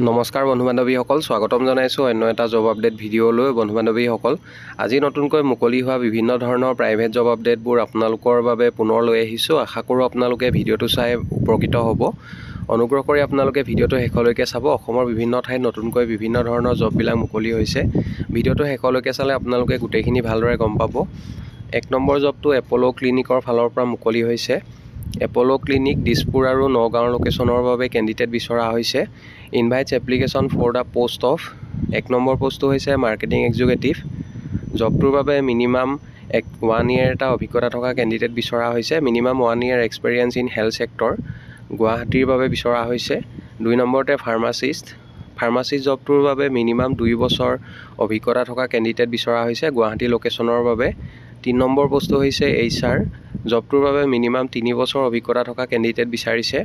নমস্কাৰ বন্ধু বান্ধৱীসকল, স্বাগতম জনাইছোঁ অন্য এটা জব আপডেট ভিডিঅ'লৈ। বন্ধু বান্ধৱীসকল, আজি নতুনকৈ মুকলি হোৱা বিভিন্ন ধৰণৰ প্ৰাইভেট জব আপডেটবোৰ আপোনালোকৰ বাবে পুনৰ লৈ আহিছোঁ। আশা কৰোঁ আপোনালোকে ভিডিঅ'টো চাই উপকৃত হ'ব। অনুগ্ৰহ কৰি আপোনালোকে ভিডিঅ'টো শেষলৈকে চাব। অসমৰ বিভিন্ন ঠাইত নতুনকৈ বিভিন্ন ধৰণৰ জববিলাক মুকলি হৈছে। ভিডিঅ'টো শেষলৈকে চালে আপোনালোকে গোটেইখিনি ভালদৰে গম পাব। 1 নম্বৰ জবটো এপ'ল' ক্লিনিকৰ ফালৰ পৰা মুকলি হৈছে। এপ'ল' ক্লিনিক দিছপুৰ আৰু নগাঁৱৰ লোকেশ্যনৰ বাবে কেণ্ডিডেট বিচৰা হৈছে। Invites application for the post of 1 number পোষ্টটো হৈছে মাৰ্কেটিং এক্সিকিউটিভ। জবটোৰ বাবে মিনিমাম 1 year এটা অভিজ্ঞতা থকা কেণ্ডিডেট বিচৰা হৈছে। Minimum 1 year experience in health sector, গুৱাহাটীৰ বাবে বিচৰা হৈছে। 2 নম্বৰতে ফাৰ্মাচিষ্ট জবটোৰ বাবে মিনিমাম 2 বছৰ অভিজ্ঞতা থকা কেণ্ডিডেট বিচৰা হৈছে, গুৱাহাটী লোকেশ্যনৰ বাবে। 3 নম্বৰ পোষ্টটো হৈছে HR। জবটোৰ বাবে মিনিমাম 3 বছৰ অভিজ্ঞতা থকা কেণ্ডিডেট বিচাৰিছে।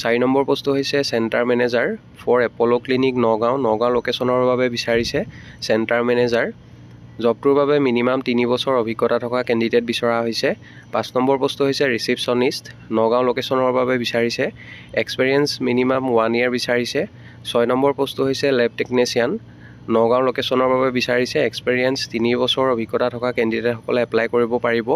4 নম্বৰ পোষ্টটো হৈছে centre manager for Apollo' clinic Nagaon লোকেশ্যনৰ বাবে বিচাৰিছে চেণ্টাৰ মেনেজাৰ। জবটোৰ বাবে মিনিমাম 3 বছৰ অভিজ্ঞতা থকা কেণ্ডিডেট বিচৰা হৈছে। 5 নম্বৰ পোষ্টটো হৈছে ৰিচিপশ্যনিষ্ট, নগাঁও লোকেশ্যনৰ বাবে বিচাৰিছে এক্সপেৰিয়েঞ্চ মিনিমাম 1 year বিচাৰিছে। 6 নম্বৰ পোষ্টটো হৈছে লেব টেকনিচিয়ান, নগাঁও লোকেশ্যনৰ বাবে বিচাৰিছে এক্সপেৰিয়েঞ্চ 3 বছৰ অভিজ্ঞতা থকা কেণ্ডিডেটসকলে এপ্লাই কৰিব পাৰিব।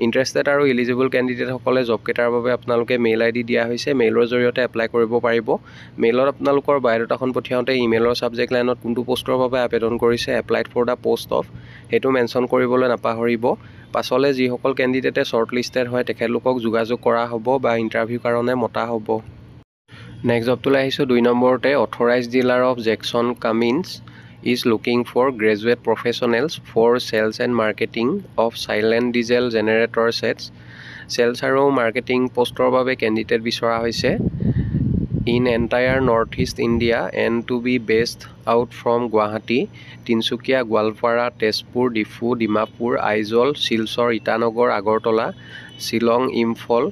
ইণ্টাৰেষ্টেড আৰু ইলিজিবল কেণ্ডিডেটসকলে জবকেইটাৰ বাবে আপোনালোকে মেইল ID দিয়া হৈছে। মেইলৰ জৰিয়তে এপ্লাই কৰিব পাৰিব। মেইলত আপোনালোকৰ বায়'ডাটাখন পঠিয়াওঁতে ইমেইলৰ ছাবজেক্ট লাইনত কোনটো পোষ্টৰ বাবে আবেদন কৰিছে, applied for the post of, সেইটো মেনশ্যন কৰিবলৈ নাপাহৰিব। পাছলৈ যিসকল কেণ্ডিডেটে শ্বৰ্ট লিষ্টেড হয় তেখেতলোকক যোগাযোগ কৰা হ'ব বা ইণ্টাৰভিউৰ কাৰণে মতা হ'ব। নেক্সট জবটোলৈ আহিছোঁ। 2 নম্বৰতে authorised dealer of Jackson Cummins is looking for graduate professionals for sales and marketing of silent diesel generator sets. Sales আৰু মাৰ্কেটিং পোষ্টৰ বাবে কেণ্ডিডেট বিচৰা হৈছে in entire northeast India and to be based out from Guwahati, Tinsukia, Gwalpara, Tezpur, Difu, Dimapur, Aizol, Silchar, Itanagar, Agartala, Shillong, Imphal।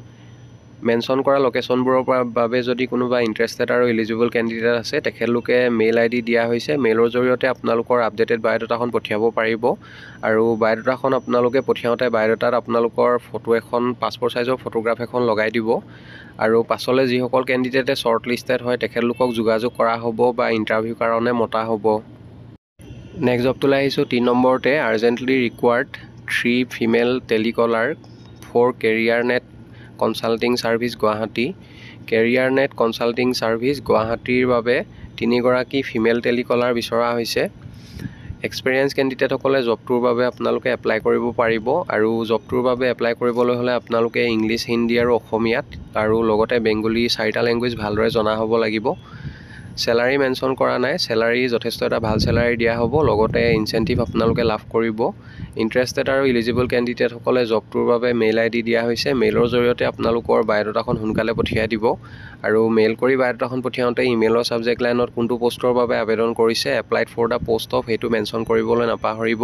Mention কৰা লোকেশ্যনবোৰৰ বাবে যদি কোনোবা interested আৰু ইলিজিবল কেণ্ডিডেট আছে তেখেতলোকে মেইল ID দিয়া হৈছে। মেইলৰ জৰিয়তে আপোনালোকৰ আপডেটেড বায়'ডাটাখন পঠিয়াব পাৰিব। আৰু বায়'ডাটাখন আপোনালোকে পঠিয়াওঁতে বায়'ডাটাত আপোনালোকৰ ফটো এখন, পাছপৰ্ট ছাইজৰ ফটোগ্ৰাফ এখন লগাই দিব। আৰু পাছলৈ যিসকল কেণ্ডিডেটে শ্বৰ্ট লিষ্টেড হয় তেখেতলোকক যোগাযোগ কৰা হ'ব বা ইণ্টাৰভিউৰ কাৰণে মতা হ'ব। নেক্সট জবটোলৈ আহিছোঁ। 3 নম্বৰতে urgently required 3 female telecaller for career net consulting service Guwahati. Career net consulting service গুৱাহাটীৰ বাবে 3 গৰাকী ফিমেল টেলিকলাৰ বিচৰা হৈছে। এক্সপেৰিয়েঞ্চ কেণ্ডিডেটসকলে জবটোৰ বাবে আপোনালোকে এপ্লাই কৰিব পাৰিব। আৰু জবটোৰ বাবে এপ্লাই কৰিবলৈ হ'লে আপোনালোকে ইংলিছ, হিন্দী আৰু অসমীয়াত আৰু লগতে বেংগলী 4টা লেংগুৱেজ ভালদৰে জনা হ'ব লাগিব। চেলাৰী মেনশ্যন কৰা নাই। চেলাৰী যথেষ্ট এটা ভাল চেলাৰী দিয়া হ'ব, লগতে ইনচেণ্টিভ আপোনালোকে লাভ কৰিব। ইণ্টাৰেষ্টেড আৰু ইলিজিবল কেণ্ডিডেটসকলে জবটোৰ বাবে মেইল ID দিয়া হৈছে। মেইলৰ জৰিয়তে আপোনালোকৰ বায়'ডাটাখন সোনকালে পঠিয়াই দিব। আৰু মেইল কৰি বায়'ডাটাখন পঠিয়াওঁতে ইমেইলৰ ছাবজেক্ট লাইনত কোনটো পোষ্টৰ বাবে আবেদন কৰিছে, applied for the post of, সেইটো মেনশ্যন কৰিবলৈ নাপাহৰিব।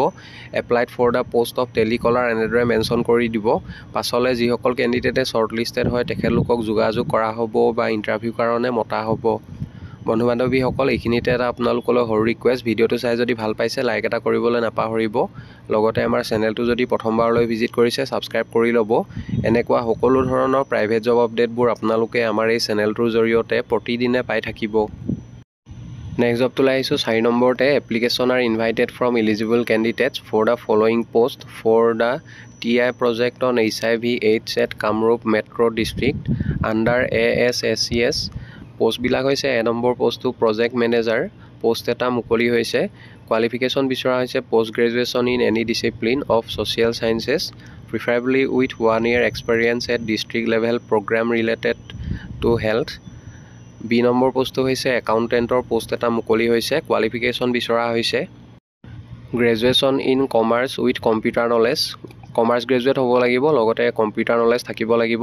Applied for the post of telecaller এনেদৰে মেনশ্যন কৰি দিব। পাছলৈ যিসকল কেণ্ডিডেটে শ্বৰ্ট লিষ্টেড হয় তেখেতলোকক যোগাযোগ কৰা হ'ব বা ইণ্টাৰভিউৰ কাৰণে মতা হ'ব। বন্ধু বান্ধৱীসকল, এইখিনিতে এটা আপোনালোকলৈ সৰু ৰিকুৱেষ্ট, ভিডিঅ'টো চাই যদি ভাল পাইছে লাইক এটা কৰিবলৈ নাপাহৰিব। লগতে আমাৰ চেনেলটো যদি প্ৰথমবাৰলৈ ভিজিট কৰিছে ছাবস্ক্ৰাইব কৰি ল'ব। এনেকুৱা সকলো ধৰণৰ প্ৰাইভেট জব আপডেটবোৰ আপোনালোকে আমাৰ এই চেনেলটোৰ জৰিয়তে প্ৰতিদিনে পাই থাকিব। নেক্সট জবটোলৈ আহিছোঁ। 4 নম্বৰতে application are invited from eligible candidates for the following post for the TI project on HIV/AIDS at Kamrup metro' district under ASSES। পোষ্টবিলাক হৈছে 1 নম্বৰ পোষ্টটো প্ৰজেক্ট মেনেজাৰ পোষ্ট এটা মুকলি হৈছে। কোৱালিফিকেশ্যন বিচৰা হৈছে post graduation in any discipline of social sciences, preferably with 1 year experience at district level program related to health. B number পোষ্টটো হৈছে একাউণ্টেণ্টৰ পোষ্ট এটা মুকলি হৈছে। কোৱালিফিকেশ্যন বিচৰা হৈছে graduation in commerce with computer knowledge, commerce graduate হ'ব লাগিব, লগতে কম্পিউটাৰ নলেজ থাকিব লাগিব।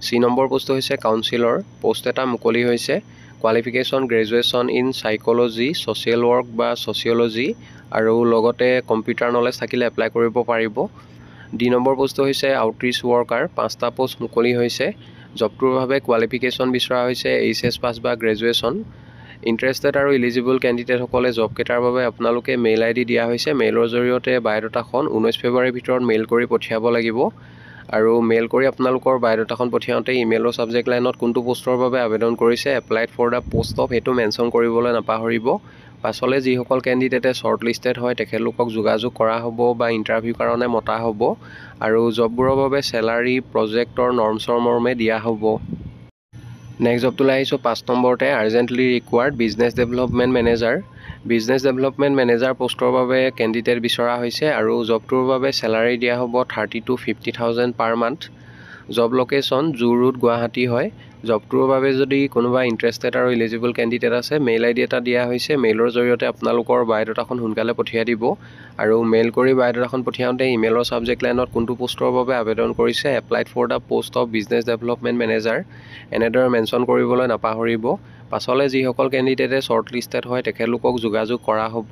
C নম্বৰ পোষ্টটো হৈছে কাউন্সিলৰ পোষ্ট এটা মুকলি হৈছে। Qualification graduation in psychology, social work বা ছ'চিয়লজি আৰু লগতে কম্পিউটাৰ নলেজ থাকিলে এপ্লাই কৰিব পাৰিব। D নম্বৰ পোষ্টটো হৈছে আউটৰিচ ৱৰ্কাৰ, 5টা পোষ্ট মুকলি হৈছে। জবটোৰ বাবে কোৱালিফিকেশ্যন বিচৰা হৈছে HS পাছ বা গ্ৰেজুৱেশ্যন। ইণ্টাৰেষ্টেড আৰু ইলিজিবল কেণ্ডিডেটসকলে জবকেইটাৰ বাবে আপোনালোকে মেইল ID দিয়া হৈছে। মেইলৰ জৰিয়তে বায়'ডাটাখন 19 ফেব্ৰুৱাৰীৰ ভিতৰত মেইল কৰি পঠিয়াব লাগিব। আৰু মেইল কৰি আপোনালোকৰ বায়োডাটাখন পঠিয়াওঁতে ইমেইলৰ ছাবজেক্ট লাইনত কোনটো পোষ্টৰ বাবে আবেদন কৰিছে applied for the post of সেইটো মেনশ্যন কৰিবলৈ নাপাহৰিব। পাছলৈ যিসকল কেণ্ডিডেটে শ্বৰ্ট লিষ্টেড হয় তেখেতলোকক যোগাযোগ কৰা হ'ব বা ইণ্টাৰভিউৰ কাৰণে মতা হ'ব আৰু জববোৰৰ বাবে চেলাৰী প্ৰজেক্টৰ নৰ্মছৰ মৰ্মে দিয়া হ'ব। নেক্সট জবটোলৈ আহিছোঁ 5 নম্বৰতে urgently required business development manager. Business development manager পোষ্টৰ বাবে কেণ্ডিডেট বিচৰা হৈছে আৰু জবটোৰ বাবে চেলাৰী দিয়া হ'ব 30,000 to 50,000 per month. Job location zoo road Guwahati হয়। জবটোৰ বাবে যদি কোনোবা ইণ্টাৰেষ্টেড আৰু ইলিজিবল কেণ্ডিডেট আছে মেইল আইডি এটা দিয়া হৈছে। মেইলৰ জৰিয়তে আপোনালোকৰ বায়োডাটাখন সোনকালে পঠিয়াই দিব আৰু মেইল কৰি বায়োডাটাখন পঠিয়াওঁতে ইমেইলৰ ছাবজেক্ট লাইনত কোনটো পোষ্টৰ বাবে আবেদন কৰিছে applied for the post of business development manager এনেদৰে মেনশ্যন কৰিবলৈ নাপাহৰিব। পাছলৈ যিসকল কেণ্ডিডেটে শ্বৰ্ট লিষ্টেড হয় তেখেতলোকক যোগাযোগ কৰা হ'ব।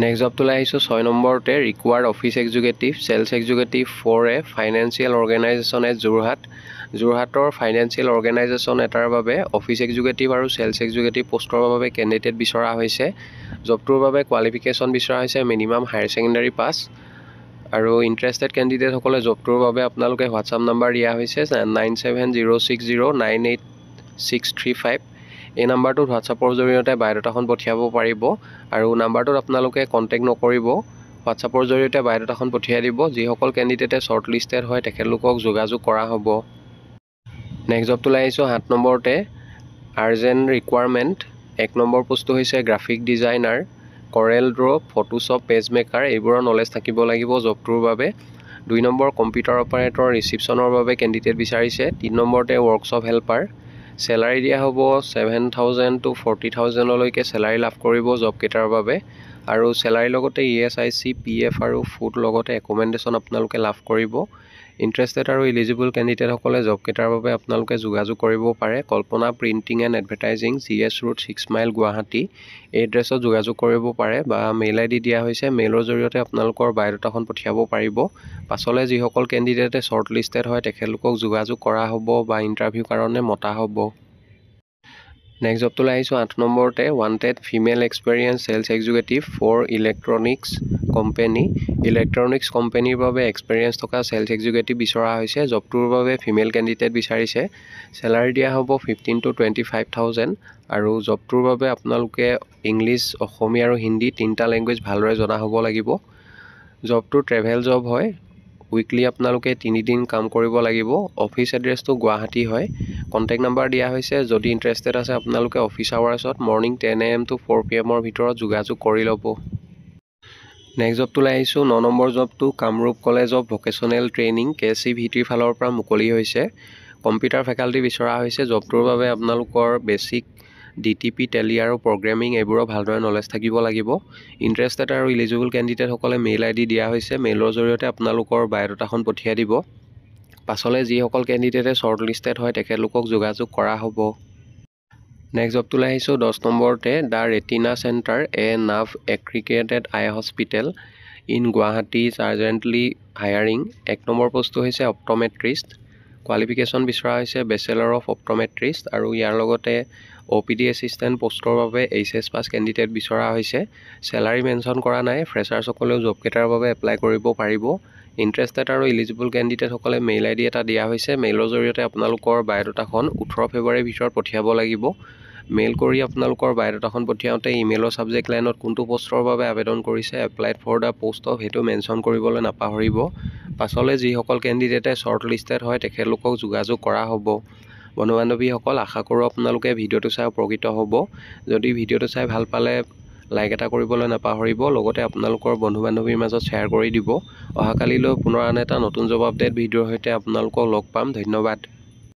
নেক্সট জবটোলৈ আহিছোঁ 6 নম্বৰতে required office executive sales executive for a financial organization at Jorhat. যোৰহাটৰ ফাইনেন্সিয়েল অৰ্গেনাইজেশ্যন এটাৰ বাবে অফিচ এক্সিকিউটিভ আৰু চেলছ এক্সিকিউটিভ পোষ্টৰ বাবে কেণ্ডিডেট বিচৰা হৈছে। জবটোৰ বাবে কোৱালিফিকেশ্যন বিচৰা হৈছে মিনিমাম হায়াৰ ছেকেণ্ডাৰী পাছ আৰু ইণ্টাৰেষ্টেড কেণ্ডিডেটসকলে জবটোৰ বাবে আপোনালোকে হোৱাটছআপ নাম্বাৰ দিয়া হৈছে 9706098635। এই নাম্বাৰটোত হোৱাটছআপৰ জৰিয়তে বায়োডাটাখন পঠিয়াব পাৰিব আৰু নাম্বাৰটোত আপোনালোকে কণ্টেক্ট নকৰিব। হোৱাটছআপৰ জৰিয়তে বায়োডাটাখন পঠিয়াই দিব। যিসকল কেণ্ডিডেটে শ্বৰ্ট লিষ্টেড হয় তেখেতলোকক যোগাযোগ কৰা হ'ব। নেক্সট জবটোলৈ আহিছোঁ 7 নম্বৰতে আৰ্জেণ্ট ৰিকুৱাৰমেণ্ট। 1 নম্বৰ পোষ্টটো হৈছে graphic designer, Corel draw, Photoshop, PageMaker এইবোৰৰ নলেজ থাকিব লাগিব জবটোৰ বাবে। 2 নম্বৰ কম্পিউটাৰ অপাৰেটৰ ৰিচিপশ্যনৰ বাবে কেণ্ডিডেট বিচাৰিছে। 3 নম্বৰতে ৱৰ্কশ্বপ হেল্পাৰ। চেলাৰী দিয়া হ'ব 7,000 to 40,000লৈকে চেলাৰী লাভ কৰিব জবকেইটাৰ বাবে আৰু চেলাৰীৰ লগতে ESIC, PF আৰু ফুড লগতে একমেণ্ডেশ্যন আপোনালোকে লাভ কৰিব। ইণ্টাৰেষ্টেড আৰু ইলিজিবল কেণ্ডিডেটসকলে জবকেইটাৰ বাবে আপোনালোকে যোগাযোগ কৰিব পাৰে Kalpana printing and advertising, CS road 6 mile Guwahati. এই এড্ৰেছত যোগাযোগ কৰিব পাৰে বা মেইল আইডি দিয়া হৈছে। মেইলৰ জৰিয়তে আপোনালোকৰ বায়োডাটাখন পঠিয়াব পাৰিব। পাছলৈ যিসকল কেণ্ডিডেটে শ্বৰ্ট লিষ্টেড হয় তেখেতলোকক যোগাযোগ কৰা হ'ব বা ইণ্টাৰভিউৰ কাৰণে মতা হ'ব। নেক্সট জবটোলৈ আহিছোঁ 8 নম্বৰতে wanted female experience sales executive for electronics company. Electronics কোম্পেনীৰ বাবে এক্সপেৰিয়েঞ্চ থকা চেলছ এক্সিকিউটিভ বিচৰা হৈছে। জবটোৰ বাবে ফিমেল কেণ্ডিডেট বিচাৰিছে। চেলাৰী দিয়া হ'ব 15,000 to 25,000 আৰু জবটোৰ বাবে আপোনালোকে ইংলিছ, অসমীয়া আৰু হিন্দী 3টা লেংগুৱেজ ভালদৰে জনা হ'ব লাগিব। জবটো ট্ৰেভেল জব হয়। উইকলি আপোনালোকে 3 দিন কাম কৰিব লাগিব। অফিচ এড্ৰেছটো গুৱাহাটী হয়। কণ্টেক্ট নাম্বাৰ দিয়া হৈছে। যদি ইণ্টাৰেষ্টেড আছে আপোনালোকে office আৱাৰ্ছত morning 10 AM to 4 PM ভিতৰত যোগাযোগ কৰি ল'ব। নেক্সট জবটোলৈ আহিছোঁ 9 নম্বৰ জবটো Kamrup college of vocational training KCVTৰ ফালৰ পৰা মুকলি হৈছে। কম্পিউটাৰ ফেকাল্টি বিচৰা হৈছে। জবটোৰ বাবে আপোনালোকৰ বেছিক DTP, টেলি আৰু প্ৰগ্ৰেমিং এইবোৰৰ ভালদৰে নলেজ থাকিব লাগিব। ইণ্টাৰেষ্টেড আৰু ইলিজিবল কেণ্ডিডেটসকলে মেইল আইডি দিয়া হৈছে। মেইলৰ জৰিয়তে আপোনালোকৰ বায়োডাটাখন পঠিয়াই দিব। পাছলৈ যিসকল কেণ্ডিডেটে শ্বৰ্ট লিষ্টেড হয় তেখেতলোকক যোগাযোগ কৰা হ'ব। নেক্সট জবটোলৈ আহিছোঁ 10 নম্বৰতে দ্য ৰেটিনা চেণ্টাৰ এ নাভ accredited eye hospital in Guwahati is urgently hiring. 1 number পোষ্টটো হৈছে অপ্ট'মেট্ৰিষ্ট। কোৱালিফিকেশ্যন বিচৰা হৈছে বেচেলৰ অফ অপ্ট'মেট্ৰিষ্ট আৰু ইয়াৰ লগতে OPD এছিষ্টেণ্ট পোষ্টৰ বাবে HS পাছ কেণ্ডিডেট বিচৰা হৈছে। চেলাৰী মেনশ্যন কৰা নাই। ফ্ৰেছাৰ্ছসকলেও জবকেইটাৰ বাবে এপ্লাই কৰিব পাৰিব। ইণ্টাৰেষ্টেড আৰু ইলিজিবল কেণ্ডিডেটসকলে মেইল আইডি এটা দিয়া হৈছে। মেইলৰ জৰিয়তে আপোনালোকৰ বায়োডাটাখন 18 ফেব্ৰুৱাৰীৰ ভিতৰত পঠিয়াব লাগিব। মেইল কৰি আপোনালোকৰ বায়োডাটাখন পঠিয়াওঁতে ইমেইলৰ ছাবজেক্ট লাইনত কোনটো পোষ্টৰ বাবে আবেদন কৰিছে applied for the post of সেইটো মেনশ্যন কৰিবলৈ নাপাহৰিব। পাছলৈ যিসকল কেণ্ডিডেটে শ্বৰ্ট লিষ্টেড হয় তেখেতলোকক যোগাযোগ কৰা হ'ব। বন্ধু বান্ধৱীসকল, আশা কৰোঁ আপোনালোকে ভিডিঅ'টো চাই উপকৃত হ'ব। যদি ভিডিঅ'টো চাই ভাল পালে লাইক এটা কৰিবলৈ নাপাহৰিব। লগতে আপোনালোকৰ বন্ধু বান্ধৱীৰ মাজত শ্বেয়াৰ কৰি দিব। অহাকালিলৈ পুনৰ আন এটা নতুন জব আপডেট ভিডিঅ'ৰ সৈতে আপোনালোকক লগ পাম। ধন্যবাদ।